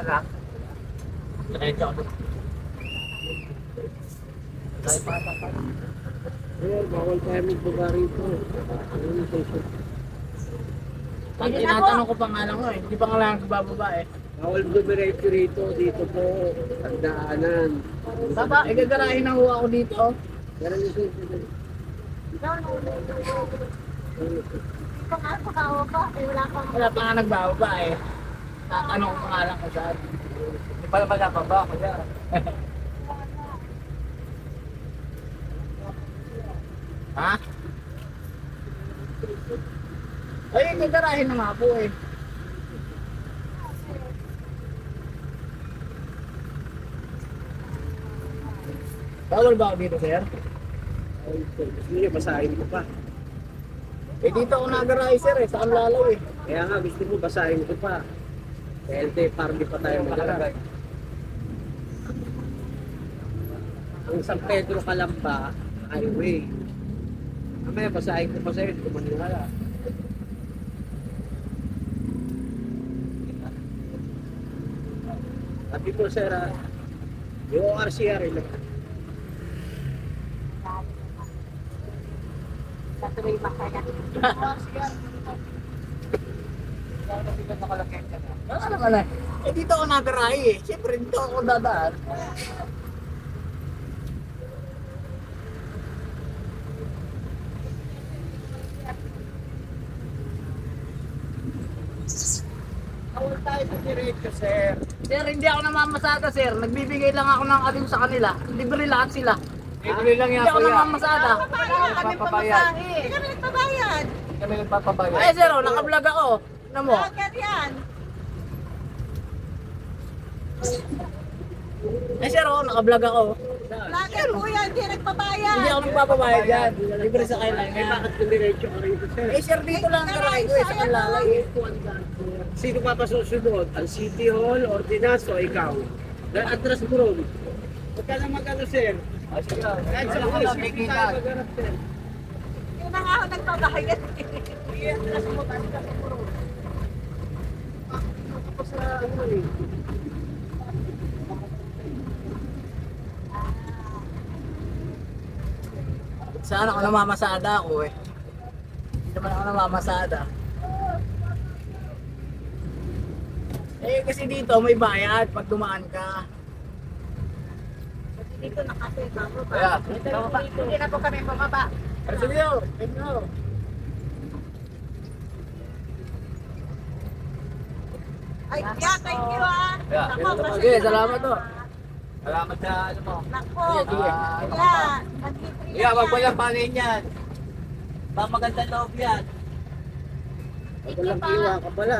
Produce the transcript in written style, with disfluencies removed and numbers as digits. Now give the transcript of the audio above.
lang. Diretso ako. Tayo patakal. Eh, bawal tayo magbaga rito. Ano station? Pag tinatanong ko pangalan ko eh, hindi pa nga lang bababa eh. Bawal dumiretso rito. Dito po. Ang daanan. Baba, igagarahin na ho ako dito. Pero yung station. Wala pa nga nagbababa eh. Tatanong ko pangalan ko saan. Hindi pa naman nababa, kuya. Ha? Ay, igagarahin na nga po eh. Bawal ba ako dito, sir? Gusto niyo, basahin ko pa. Eh dito ako nagarahe, sir eh. Saan lalaw eh. Kaya nga, gusto mo, basahin ko pa. LT, party pa tayo magdala. Ang San Pedro Calamba, highway. Mamaya, basahin ko pa sa'yo, hindi ko maniwala. Sabi ko, sir, yung ORCR, ilan? Ano naman eh. Eh dito ako nagarahe eh. Siyempre dito ako dadaan. Bawal tayo sa diretso, sir. Sir, hindi ako namamasada, sir. Nagbibigay lang ako ng aliw sa kanila. Libre lahat sila. Libre lang yan, Hindi ako kuya. namamasada. Kami pamasahe. Hindi kami nagpabayad. Kami nagpapabayad. Ay, sir, oh, naka-vlog ako. Ano mo? Bakit yan? Eh, sir, oh, naka-vlog ako. Bakit kuya, hindi nagpabayad? Hindi ako nagpapabayad yan. Libre sa kayo lang Eh, yan. bakit dumiretso ka rito, sir? Eh, sir, dito lang ang garahe ko eh. Sa kalalay eh. Sino pa pasusunod? Ang City Hall, Ordinance, o ikaw? Atras mo ron. Huwag ka na mag-ano, sir. Ay, sige. Kahit sa Wala ka pulis, lang, hindi kikitan. tayo mag-arap, sir. Hindi na nga ako nagpabayad. Atras mo, atras mo ron. Tapos sa ano eh. Saan ako namamasada ako eh. Hindi naman ako namamasada. Eh, kasi dito may bayad pag dumaan ka. Dito na kasi bababa. Kaya, Hindi na po kami bumaba. Pero sige yun, tignan mo. Ay, yeah, thank you ah. Yeah. Nako, kasi Sige, salamat to. salamat sa ano mo. Nako. Sige, sige. Yeah, nag-free Kuya, wag mo lang panin yan. Baka maganda loob yan. Huwag ka lang iwa ka pala.